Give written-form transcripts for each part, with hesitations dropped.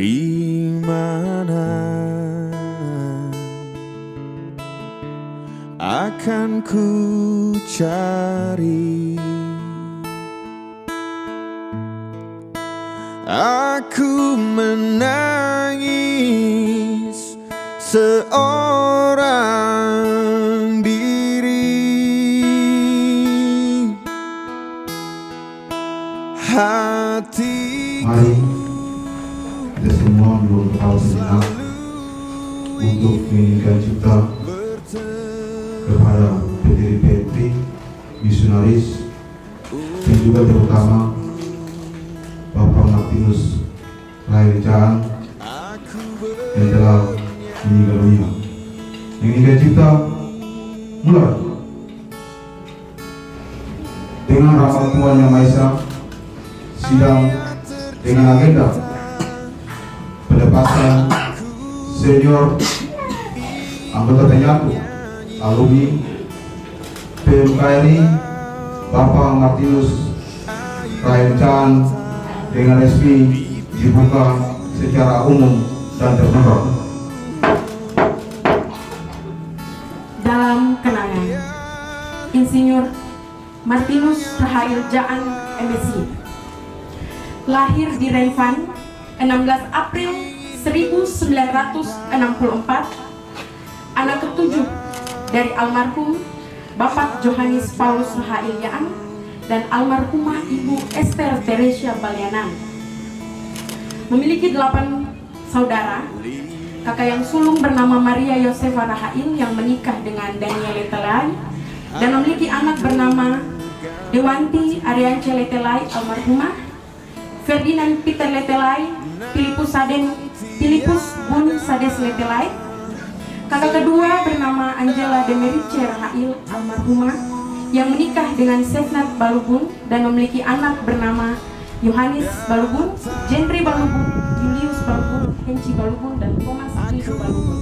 di mana akan ku cari? Aku menangis seorang diri. Hatiku, mari kita semua berdoa sejenak untuk menginginkan cipta kepada pendiri Petri, misionaris, dan juga terutama Bapak Martinus Raharjaan yang telah meninggal dunia. Menginginkan cipta mulai dengan rapat Tuhan Yang Maha Esa, sidang dengan agenda pendampingan senior anggota TNI, alumni PMKRI Bapak Martinus Raharjaan dengan resmi dibuka secara umum dan terbuka. Dalam kenangan Insinyur Martinus Raharjaan MSc, lahir di Revan 16 April 1964, anak ketujuh dari almarhum Bapak Johannes Paulus Raharjaan dan almarhumah Ibu Esther Teresia Balianan. Memiliki 8 saudara. Kakak yang sulung bernama Maria Yosefa Rahail yang menikah dengan Daniel Letelai dan memiliki anak bernama Dewanti Ariance Letelai almarhumah, Ferdinand Peter Letelai, Filipus Bun Sades Letelai. Kakak kedua bernama Angela Demerice Rahail almarhumah yang menikah dengan Sefnat Balubun dan memiliki anak bernama Yohanes Balubun, Jendri Balubun, Julius Balubun, Henci Balubun, dan Thomas Ido Balubun.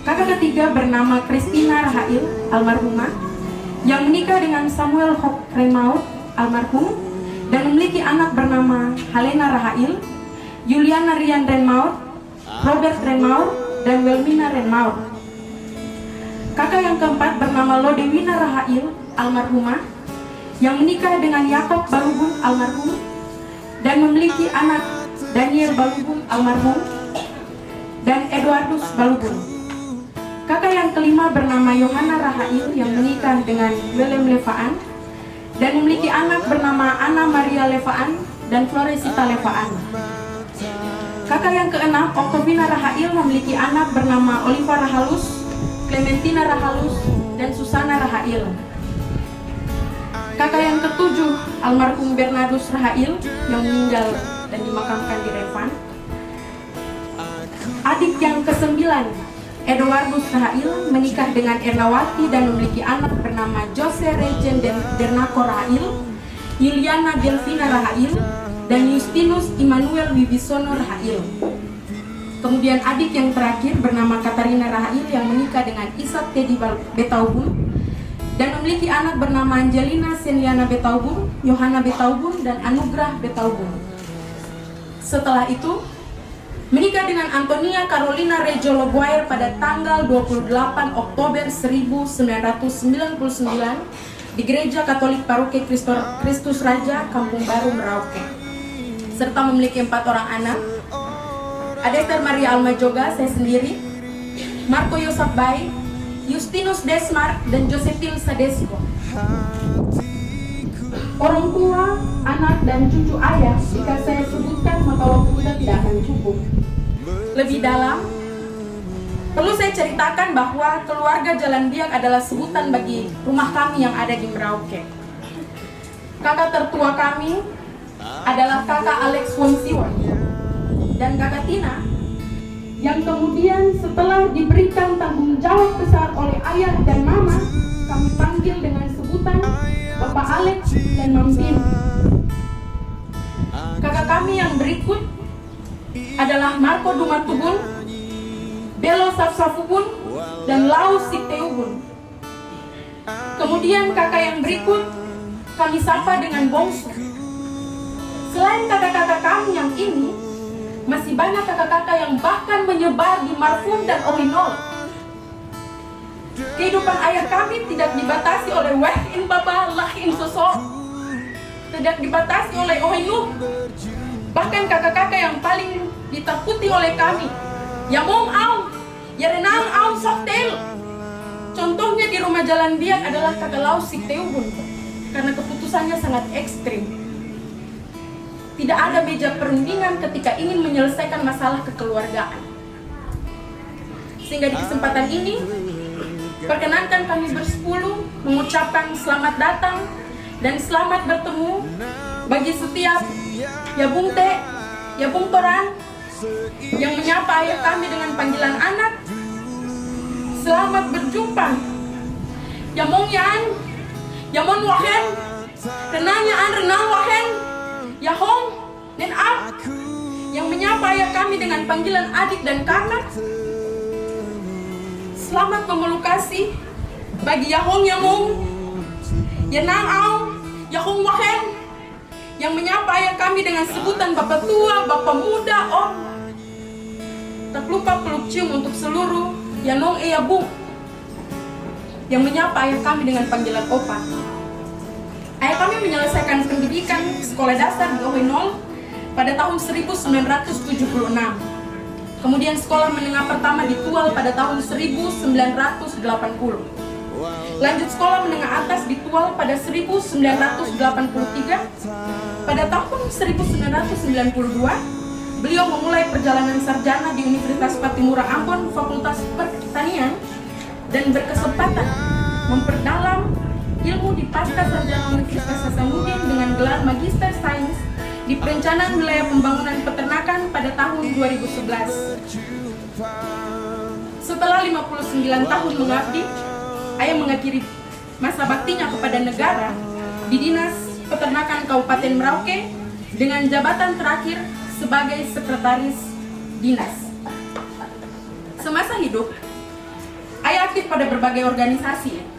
Kakak ketiga bernama Christina Rahail almarhumah yang menikah dengan Samuel Hock Renmaut almarhum dan memiliki anak bernama Helena Rahail, Juliana Rian Renmaut, Robert Renmaut, dan Wilmina Renmaut. Kakak yang keempat bernama Lodewina Rahail almarhumah yang menikah dengan Yakob Balubun almarhum dan memiliki anak Daniel Balubun almarhum dan Eduardus Balubun. Kakak yang kelima bernama Yohana Rahail yang menikah dengan Willem Levaan dan memiliki anak bernama Anna Maria Levaan dan Floresita Levaan. Kakak yang keenam Octavina Rahail memiliki anak bernama Oliva Rahalus, Clementina Rahalus, dan Susana Rahail. Kakak yang ketujuh almarhum Bernardus Rahail yang meninggal dan dimakamkan di Revan. Adik yang kesembilan Eduardus Rahail menikah dengan Ernawati dan memiliki anak bernama Jose Regen Dernako Rahail, Yuliana Delvina Rahail, dan Justinus Immanuel Wibisono Rahail. Kemudian adik yang terakhir bernama Katarina Rahail yang menikah dengan Ishak Teddy Betaubun dan memiliki anak bernama Angelina Seliana Betaubun, Yohana Betaubun, dan Anugrah Betaubun. Setelah itu menikah dengan Antonia Carolina Rejo Loguair pada tanggal 28 Oktober 1999 di Gereja Katolik Paroki Kristus Raja, Kampung Baru, Merauke, serta memiliki 4 orang anak. Adester Maria Alma Joga, saya sendiri, Marco Yosap Bay, Justinus Desmar, dan Josephine Sadesko. Orang tua, anak, dan cucu ayah, jika saya sebutkan maka waktu kita tidak akan cukup. Lebih dalam, perlu saya ceritakan bahwa keluarga Jalan Biak adalah sebutan bagi rumah kami yang ada di Merauke. Kakak tertua kami adalah kakak Alex Wongsiwon dan kakak Tina, yang kemudian setelah diberikan tanggung jawab besar oleh ayah dan mama, kami panggil dengan sebutan Bapak Alex dan Mam Tin. Kakak kami yang berikut adalah Marco Dumatubun, Belo Safsafubun, dan Lau Sikteubun. Kemudian kakak yang berikut kami sapa dengan Bongsu. Selain kakak-kakak kami yang ini, masih banyak kakak-kakak yang bahkan menyebar di Marfum dan Ohinol. Kehidupan ayah kami tidak dibatasi oleh Wahin Baba Lahin Sosok, tidak dibatasi oleh Ohinu. Bahkan kakak-kakak yang paling ditakuti oleh kami, Yamong Aung, Yarenang Aung Soktel. Contohnya di rumah Jalan Biak adalah kakak Lau Sikteubun, karena keputusannya sangat ekstrim. Tidak ada meja perundingan ketika ingin menyelesaikan masalah kekeluargaan. Sehingga di kesempatan ini, perkenankan kami bersepuluh mengucapkan selamat datang dan selamat bertemu bagi setiap Yabung Te, Yabung Toran yang menyapa ayah kami dengan panggilan anak. Selamat berjumpa Yamong Yan, Yamon Wahen, Renanya An Renang Wahen, Yahong dan Ab yang menyapa ayah kami dengan panggilan adik dan kakak. Selamat memeluk kasih bagi Yahong Yamong, Yanang Aung, Yahong Wahen yang menyapa ayah kami dengan sebutan Bapak Tua, Bapak Muda, Om. Tak lupa peluk cium untuk seluruh Yanong Eyabung yang menyapa ayah kami dengan panggilan Opa. Ayah kami menyelesaikan pendidikan sekolah dasar di Ohinol pada tahun 1976. Kemudian sekolah menengah pertama di Tual pada tahun 1980. Lanjut sekolah menengah atas di Tual pada 1983. Pada tahun 1992, beliau memulai perjalanan sarjana di Universitas Patimura Ambon, Fakultas Pertanian, dan berkesempatan memperdalam ilmu di Pasca Sarjana Universitas Hasanuddin dengan gelar Magister Sains di Perencanaan Wilayah Pembangunan Peternakan pada tahun 2011. Setelah 59 tahun mengabdi, ayah mengakhiri masa baktinya kepada negara di Dinas Peternakan Kabupaten Merauke dengan jabatan terakhir sebagai sekretaris dinas. Semasa hidup, ayah aktif pada berbagai organisasi.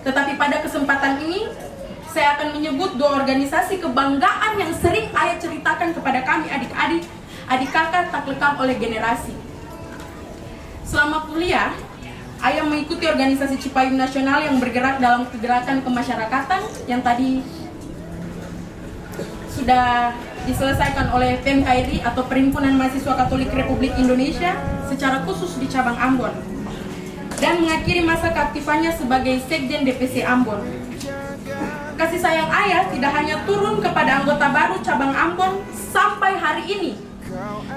Tetapi pada kesempatan ini, saya akan menyebut dua organisasi kebanggaan yang sering ayah ceritakan kepada kami adik-adik, adik kakak tak lekang oleh generasi. Selama kuliah, ayah mengikuti organisasi Cipayung Nasional yang bergerak dalam kegerakan kemasyarakatan yang tadi sudah diselesaikan oleh PMKRI atau Perhimpunan Mahasiswa Katolik Republik Indonesia secara khusus di cabang Ambon, dan mengakhiri masa keaktifannya sebagai Sekjen DPC Ambon. Kasih sayang ayah tidak hanya turun kepada anggota baru cabang Ambon sampai hari ini,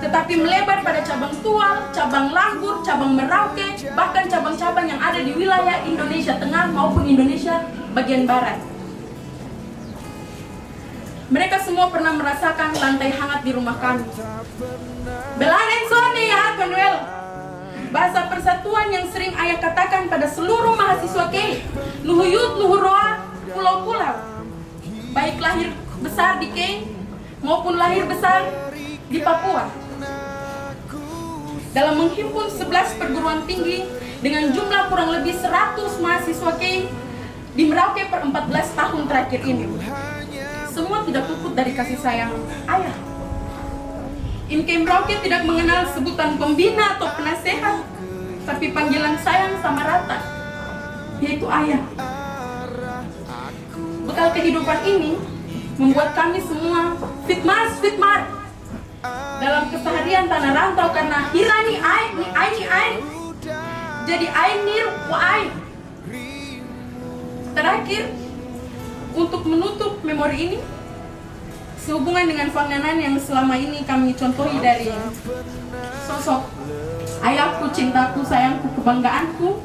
tetapi melebar pada cabang Tual, cabang Langgur, cabang Merauke, bahkan cabang-cabang yang ada di wilayah Indonesia Tengah maupun Indonesia bagian Barat. Mereka semua pernah merasakan lantai hangat di rumah kami. Belanen Sony ya Manuel. Bahasa persatuan yang sering ayah katakan pada seluruh mahasiswa Kei, Luhuyut, Luhuroa, pulau-pulau. Baik lahir besar di Kei maupun lahir besar di Papua. Dalam menghimpun 11 perguruan tinggi dengan jumlah kurang lebih 100 mahasiswa Kei di Merauke per 14 tahun terakhir ini. Semua tidak luput dari kasih sayang ayah. Inkem Merauke tidak mengenal sebutan pembina atau penasehat, tapi panggilan sayang sama rata, yaitu ayah. Bekal kehidupan ini membuat kami semua fitmar dalam keseharian tanah rantau karena hirani ain jadi ain nir wa ain. Terakhir, untuk menutup memori ini, sehubungan dengan penganan yang selama ini kami contohi dari sosok ayahku, cintaku, sayangku, kebanggaanku,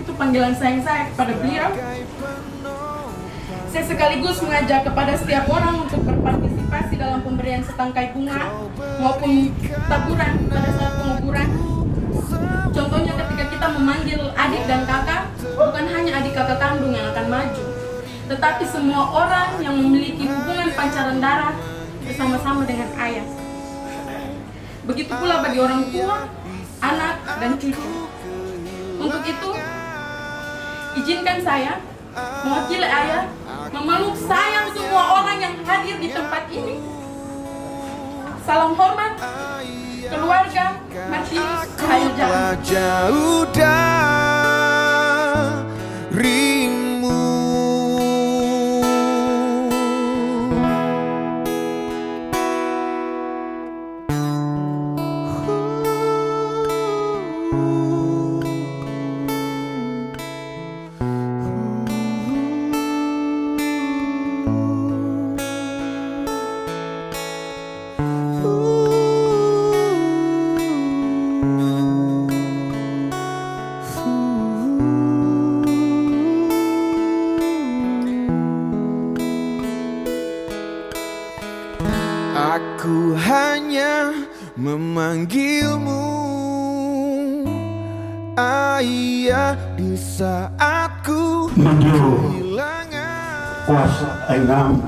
itu panggilan sayang saya kepada beliau. Saya sekaligus mengajak kepada setiap orang untuk berpartisipasi dalam pemberian setangkai bunga maupun taburan pada saat penguburan. Contohnya ketika kita memanggil adik dan kakak, bukan hanya adik kakak kandung yang akan maju, tetapi semua orang yang memiliki hubungan pancaran darah bersama-sama dengan ayah. Begitu pula bagi orang tua, anak, dan cucu. Untuk itu, izinkan saya mewakili ayah memeluk sayang semua orang yang hadir di tempat ini. Salam hormat, keluarga Martinus Cahaya Jalan. Jauh darimu. Aku hanya memanggilmu ayah di saat ku kehilangan kuasa enam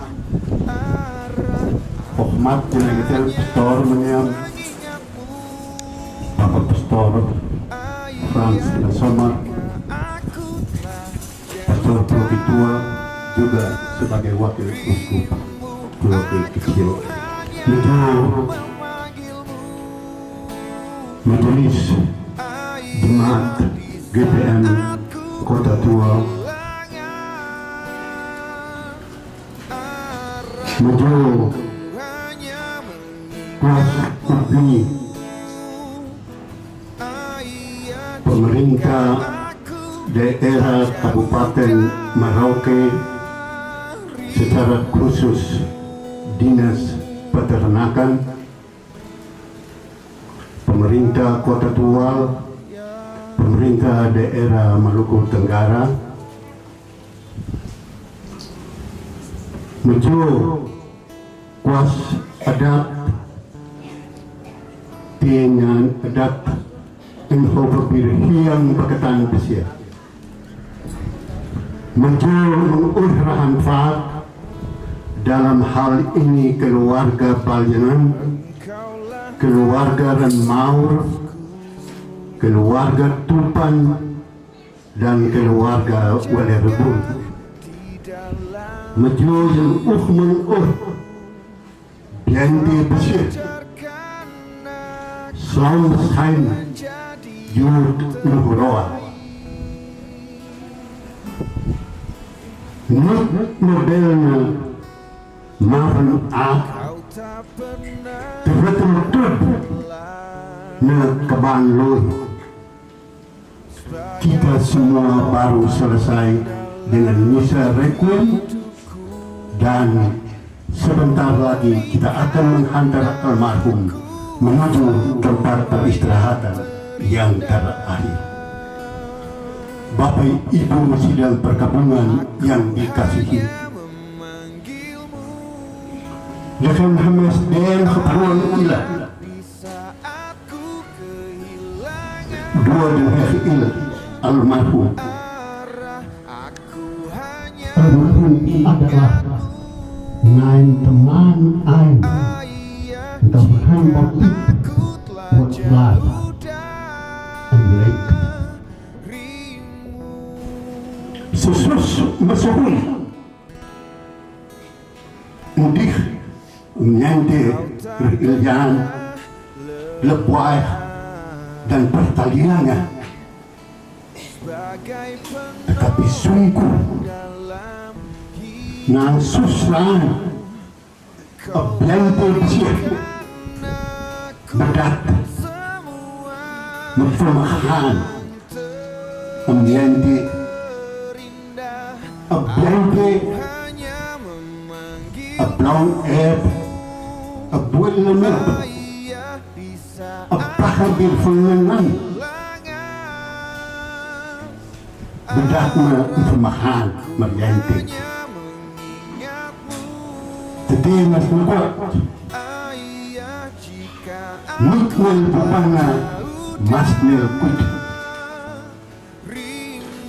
Pohmat Jenegel Pastor Menyam Bapak Pastor Frans Lasomar, Pastor Provitua juga sebagai wakil uskup Pulau Kecil. Itu Majelis Jemaat GPM Kota Tua, Maju Kuasa Urbi, pemerintah daerah Kabupaten Merauke, secara khusus Dinas Peternakan, pemerintah Kota Tual, pemerintah daerah Maluku Tenggara, Mejo kuas adat dengan adat Inhobirhiang Baketan Besia, Mejo mengurahkan fat dalam hal ini keluarga Balyanan, keluarga Renmaur, keluarga Tupan, dan keluarga Walerebun. Mejo yang Bianti Besir, Selaum Sain, Yud Nuhuroa. Nuk modelnya Marun A terbetul na keban loh. Kita semua baru selesai dengan misa requiem dan sebentar lagi kita akan menghantar almarhum menuju tempat peristirahatan yang terakhir. Bapak Ibu sidang perkabungan yang dikasihi, Lekan Hamas dan Keperluan Ilah dua dengan almarhum adalah ngan teman ain dan hamba buat life and lake susus masuhul mudih menyantai kerilyan lepuai dan pertaliannya, tetapi sungguh nang susran ablanto besir berat mempermahan menyantai ablanto ablang abuel lemah apahabil funganan bedaknya informahan meriantik tetapi mas kuat mukmel bubana masnil kut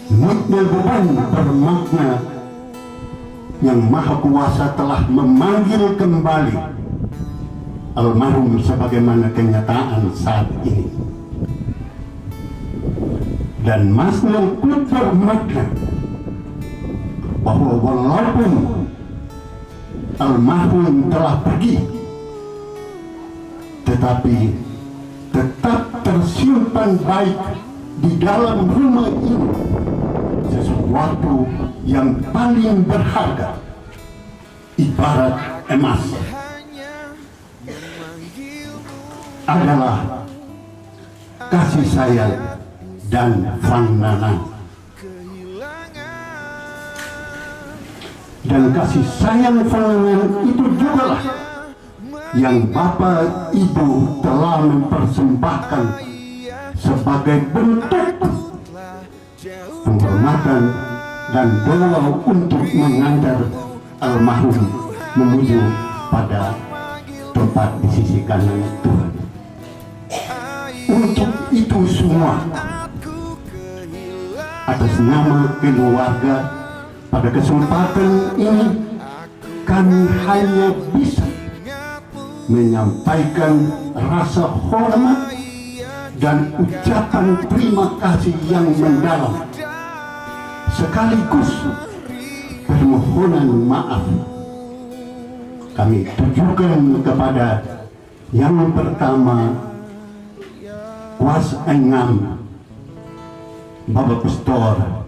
mukmel buban bermakna yang maha kuasa telah memanggil kembali almarhum sebagaimana kenyataan saat ini, dan masnil kut bermakna bahwa walaupun almarhum telah pergi, tetapi tetap tersimpan baik di dalam rumah ini sesuatu yang paling berharga, ibarat emas, adalah kasih sayang dan Fannanan. Dan kasih sayang Fannanan itu jugalah yang Bapak Ibu telah mempersembahkan sebagai bentuk penghormatan dan doa untuk mengantar almarhum menuju pada tempat di sisi kanan Tuhan. Untuk itu semua, atas nama keluarga, pada kesempatan ini kami hanya bisa menyampaikan rasa hormat dan ucapan terima kasih yang mendalam, sekaligus permohonan maaf kami tujukan kepada yang pertama, Was Engam Bapak Pastor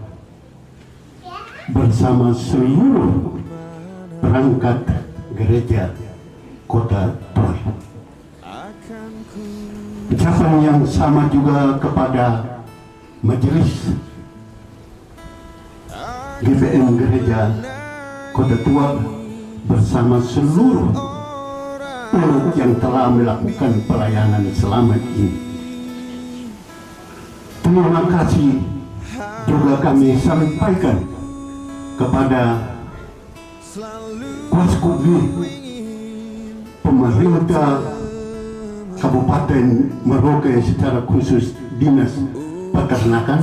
bersama seluruh perangkat gereja Kota Troy. Ucapan yang sama juga kepada Majelis GBM Gereja Kota Tua bersama seluruh umat yang telah melakukan pelayanan selama ini. Terima kasih juga kami sampaikan kepada Kuaskubli, pemerintah Kabupaten Merauke secara khusus Dinas Peternakan.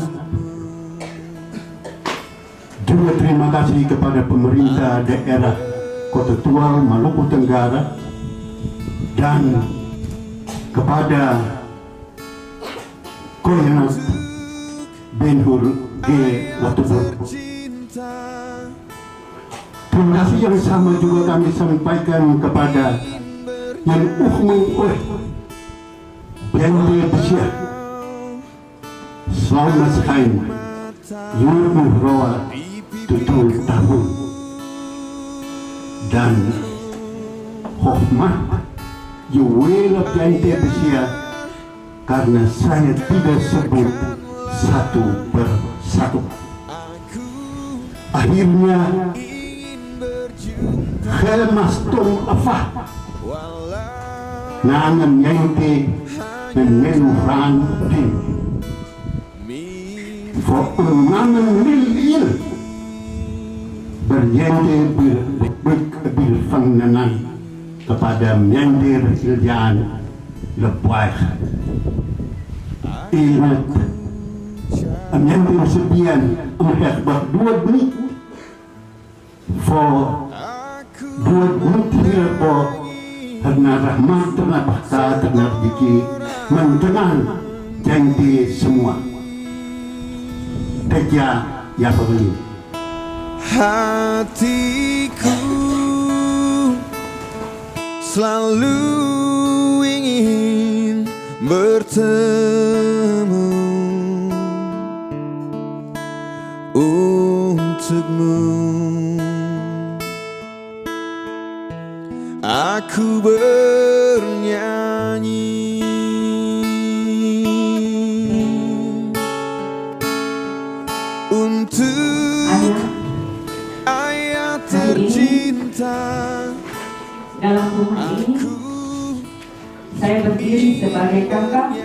Juga terima kasih kepada pemerintah daerah Kota Tua Maluku Tenggara dan kepada Koyanat Benhur G. Watubur. Terima kasih yang sama juga kami sampaikan kepada yang oleh Bende Besia Selamat Sekhain Yurmu Roa Tutul Tahun dan Hohmah Yuwela Bende Besia, karena saya tidak sebut satu persatu. Akhirnya Khelmastum Afah Nangan Yente Menuran Tim Nangan Lil Berjente Berfannanan kepada Mendir Iljan Lebuah Ingat Mendir Sebian Amhek berdua menit for 2 menit hirpo karena rahmat terna bakta terna rezeki mentenang janji semua teja ya pembeli hatiku selalu ingin bertemu untukmu. Aku bernyanyi untuk ayah tercinta. Dalam rumah ini saya berdiri sebagai kakak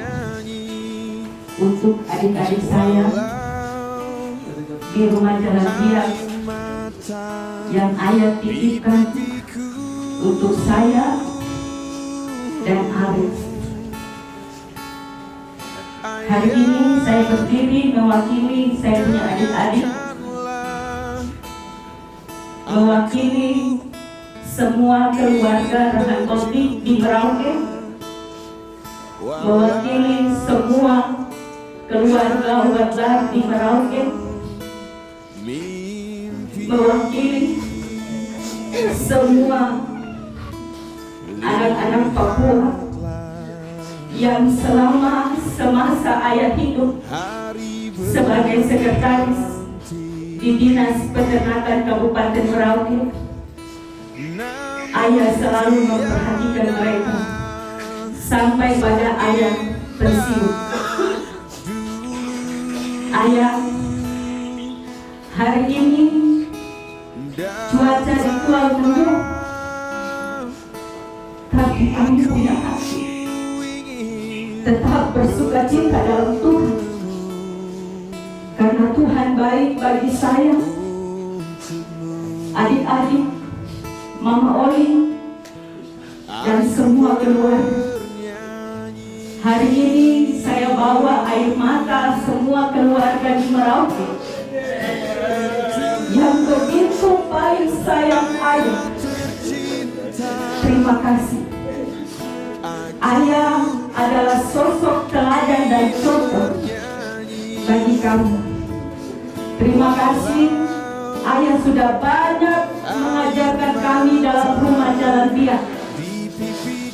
untuk adik-adik saya di rumah Jalan Biak yang ayah titipkan untuk saya dan Arif. Hari ini saya berdiri mewakili saya punya adik-adik, mewakili semua keluarga Rehan Kopi di Merauke, mewakili semua keluarga Wajar di Merauke, mewakili semua anak-anak Papua yang selama semasa ayah hidup sebagai sekretaris di Dinas Peternakan Kabupaten Merauke, ayah selalu memperhatikan mereka sampai pada ayah pensiun. Ayah, hari ini cuaca di Kuala Lumpur, tapi kami punya hati tetap bersuka cita dalam Tuhan, karena Tuhan baik bagi saya, adik-adik, Mama Oli, dan semua keluarga. Hari ini saya bawa air mata semua keluarga di Merauke yang begitu paling sayang ayah. Terima kasih. Ayah adalah sosok teladan dan contoh bagi kami. Terima kasih, ayah sudah banyak mengajarkan kami dalam rumah jalan biak.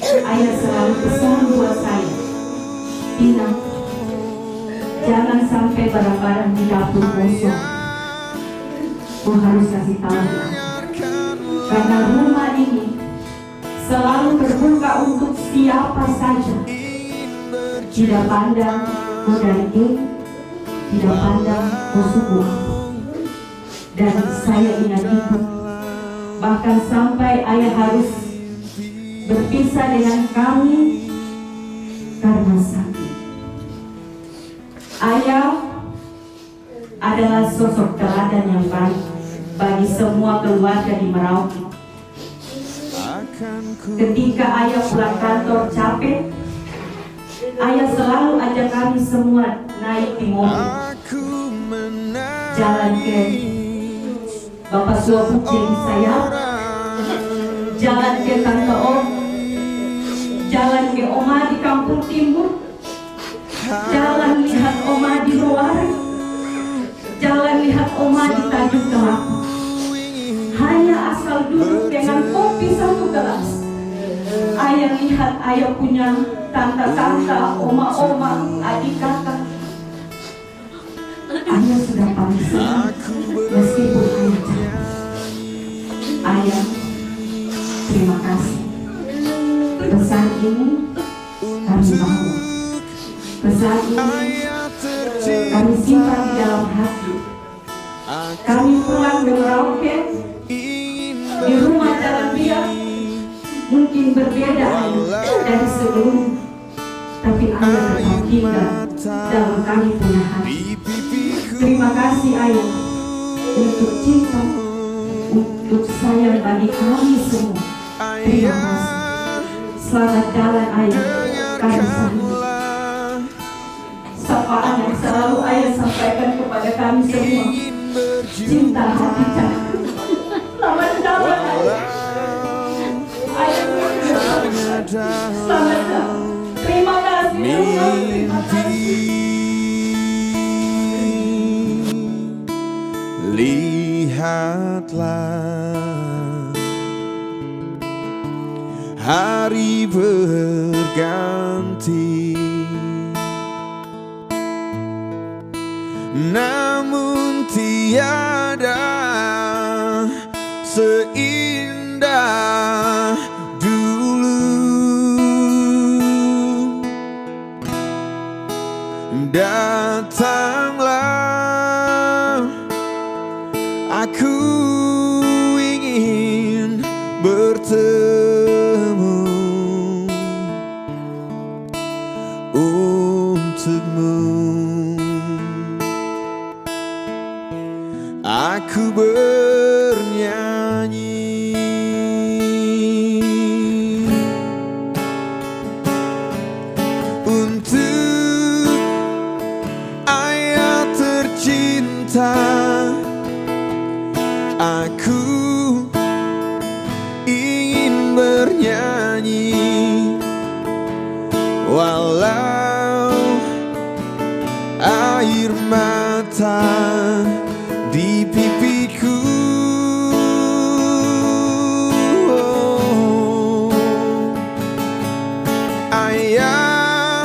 Ayah selalu pesan buat saya, Tina, jangan sampai barang-barang di dapur kosong. Kau harus kasih tahu ya, karena rumah ini selalu terbuka untuk siapa saja. Tidak pandang kau dari A, tidak pandang kau suku apa. Dan saya ingat itu, bahkan sampai ayah harus berpisah dengan kami karena sakit. Ayah adalah sosok teladan yang baik bagi semua keluarga di Merauke. Ketika ayah pulang kantor capek, ayah selalu ajak kami semua naik di mobil, jalan ke Bapak Suapuk jadi saya, jalan ke Tante Om, jalan ke Oma di Kampung Timur, jalan lihat Oma di luar, jalan lihat Oma di Tanjung Kelapa. Hanya asal duduk dengan kopi satu gelas, ayah lihat ayah punya tante-tante, oma-oma, adik kakak. Ayah sudah paling senang meskipun ayah capek. Ayah, terima kasih. Pesan ini kami bawa. Pesan ini kami simpan di dalam hati. Kami pulang ke Merauke, di rumah jalan biak mungkin berbeda dari sebelum, tapi ayah tetap tinggal dalam kami punya hati. Terima kasih ayah untuk cinta, untuk sayang bagi kami semua. Terima kasih. Selamat jalan ayah, kami sayang. Sapaan yang selalu ayah sampaikan kepada kami semua, cinta hati cahaya. Selamat jalan ayah. Selamat jalan. Terima kasih. Terima kasih. Lihatlah, hari berganti, namun tiada seindah dulu. Datanglah, aku ingin bertemu untukmu. Aku bernyanyi untuk ayah tercinta. Aku ingin bernyanyi walau air mata di pipiku. Ayah,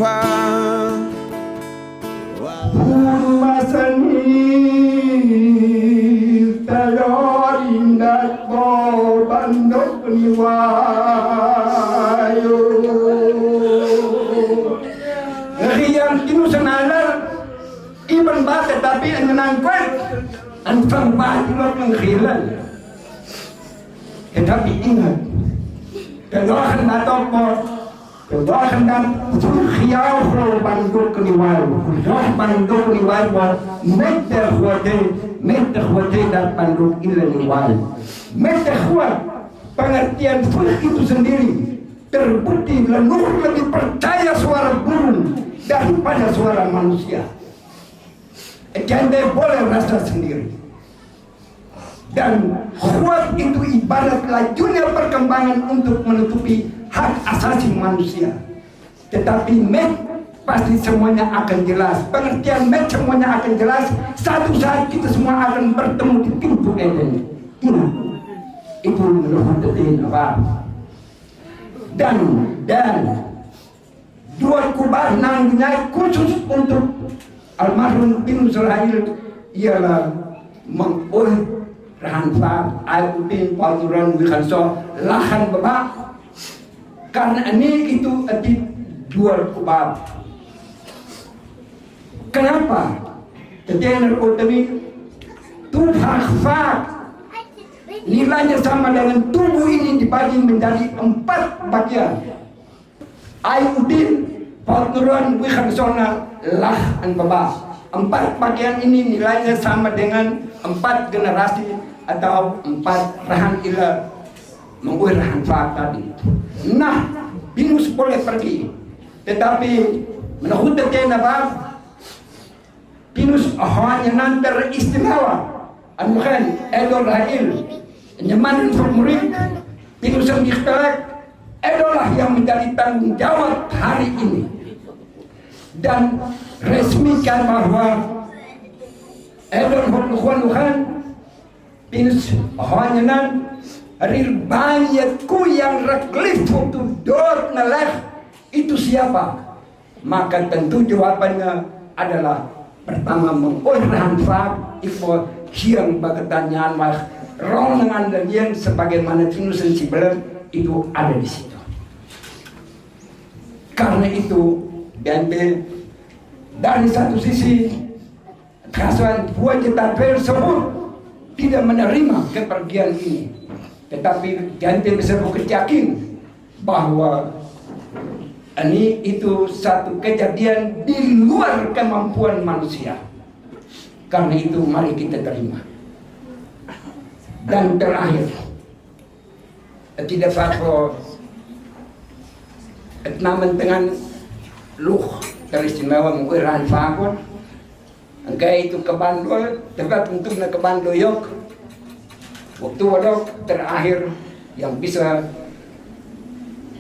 Bapa. Masani tayorindat bo bandok niwayo Riyan kinusanala iban ba tetapi ananangkot ang pangbatilot ng khilan. Tetapi ingat, kailangan natin po kailangan natin khiyaw ko bandok niwayo bandok niwayo mo metahwate dan bandok ilan niwayo metahwat pengertian pun itu sendiri terbukti leluhur lebih percaya suara burung daripada suara manusia. Anda boleh rasa sendiri. Dan kuat itu ibarat lajunya perkembangan untuk menutupi hak asasi manusia. Tetapi pasti semuanya akan jelas. Pengertian semuanya akan jelas. Satu saat kita semua akan bertemu di pintu Eden. Ingat, itu menurut apa? Dan dua kubah nangnya khusus untuk almarhum bin Israel ialah mengoleh rahanfa ayutin paturan wikanso lahan bebak karena ini itu dua kubah. Kenapa? Ketenar utami tuh nilainya sama dengan tubuh ini dibagi menjadi 4 bagian. Ayudin, paturan, wihansona, lah, dan baba. 4 bagian ini nilainya sama dengan 4 generasi atau 4 rahan ila menguih rahan faat tadi. Nah, Binus boleh pergi, tetapi menurut apa? Binus hanya nanti istimewa. Anukan Edol Rahil nyaman untuk murid Binus yang dikelak adalah yang menjadi tanggung jawab hari ini dan resmikan bahwa Edol Hukuan Binus hanya nan Rilbanyatku yang reklif untuk dot naleh itu siapa? Maka tentu jawabannya adalah pertama mengolehkan fak ifo hiang bagetanyaan mah rong dengan lagian sebagaimana tinusan Cibeler itu ada di situ. Karena itu dari satu sisi kasuan buat kita tersebut tidak menerima kepergian ini, tetapi ganti bisa yakin bahwa ini itu satu kejadian di luar kemampuan manusia. Karena itu mari kita terima. Dan terakhir, tidak apa namun dengan luh teristimewa mungkin rahan fakon. Angkai itu ke Bandol, tempat untuk ke Bandoyok. Waktu wadok terakhir yang bisa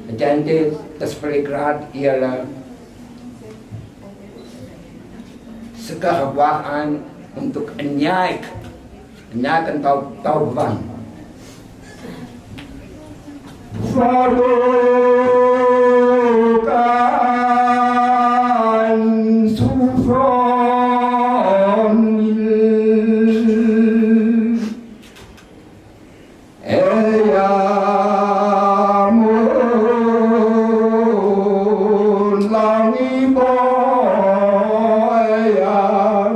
menjadi terspelegrad ialah sekehebaan untuk menyayakan tahu bang. Fadukan sufronil eyamun langiboyam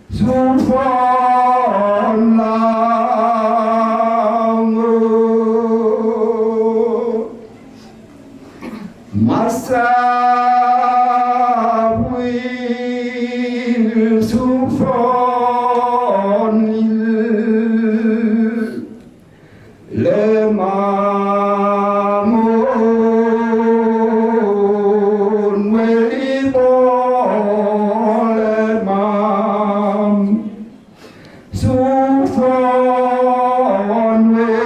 sufron langu masawil sufronil lemamun welibo lemam sufron welo.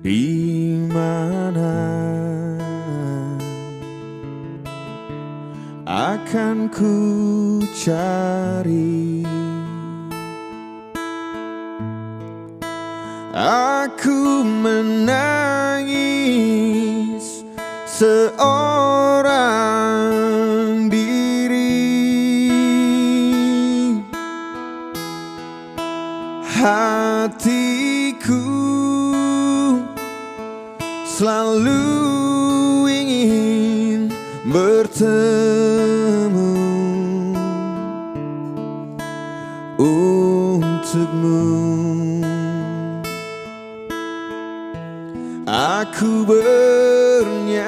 Di mana akan ku cari aku menangis seorang diri. Hatiku selalu ingin bertemu untukmu. Aku bernyanyi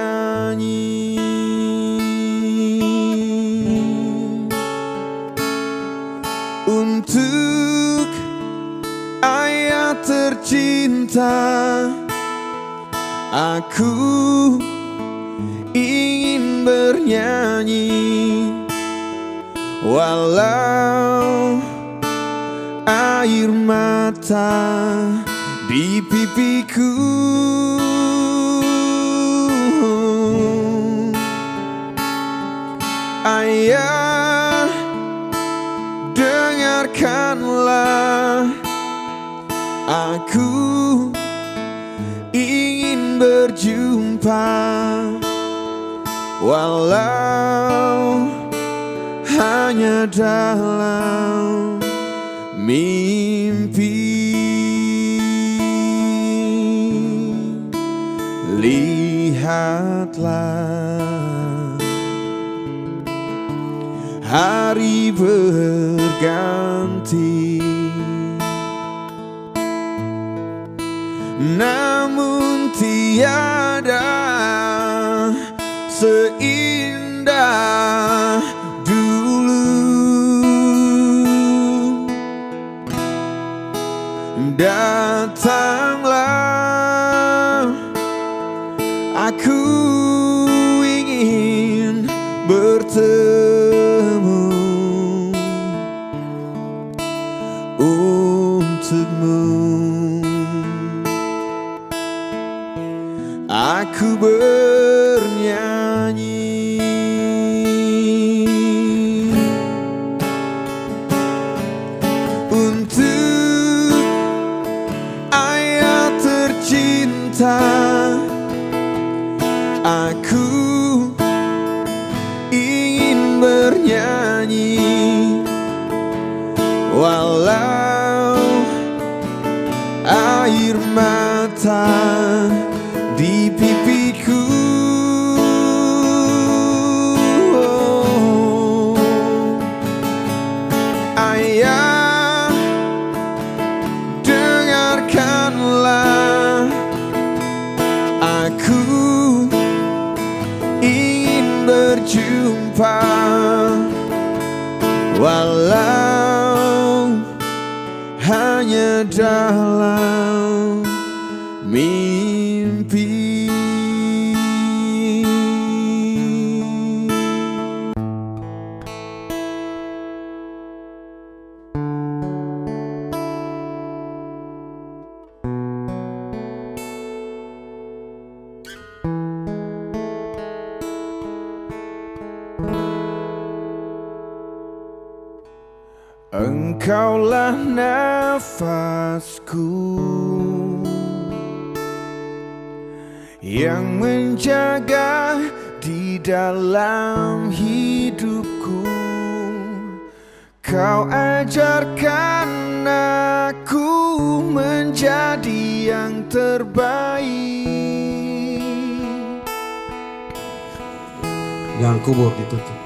untuk ayah tercinta. Aku ingin bernyanyi walau air mata di pipiku. Ayah, dengarkanlah, aku ingin berjumpa walau hanya dalam mimpi. Lihatlah, hari berganti, namun tiada seindah dulu. Datanglah, aku ingin bertemu untukmu. Aku bernyanyi untuk ayah tercinta. Aku ingin bernyanyi walau air mata di pipiku. Ayah, dengarkanlah, aku ingin berjumpa walau hanya dalam mimpi. Engkaulah nafasku yang menjaga di dalam hidupku. Kau ajarkan aku menjadi yang terbaik. Yang kubur ditutup.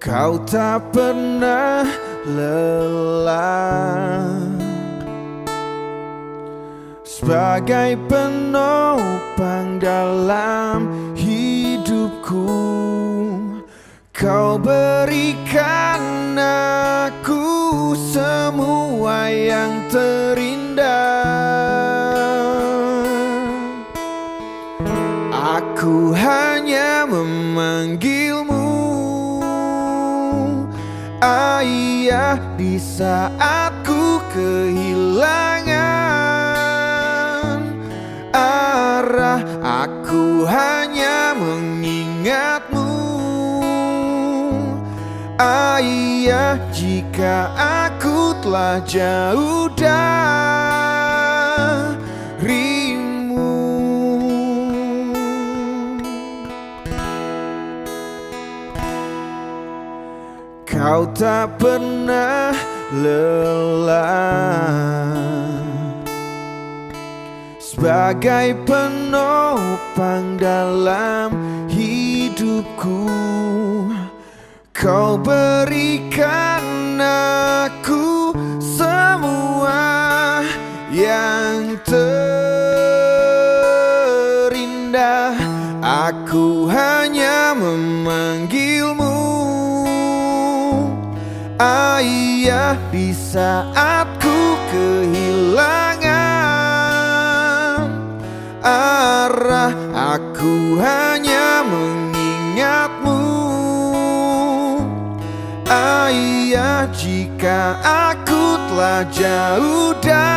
Kau tak pernah lelah sebagai penopang dalam hidupku. Kau berikan aku semua yang terindah. Aku hanya memanggilmu Ayah di saat ku kehilangan arah. Aku hanya mengingatmu Ayah, jika aku telah jauh darimu, kau tak pernah lelah sebagai penopang dalam hidupku. Kau berikan aku semua yang terindah. Aku hanya memanggilmu Ayah di saat ku kehilangan arah. Aku hanya mengingatmu Ayah, jika aku telah jauh dari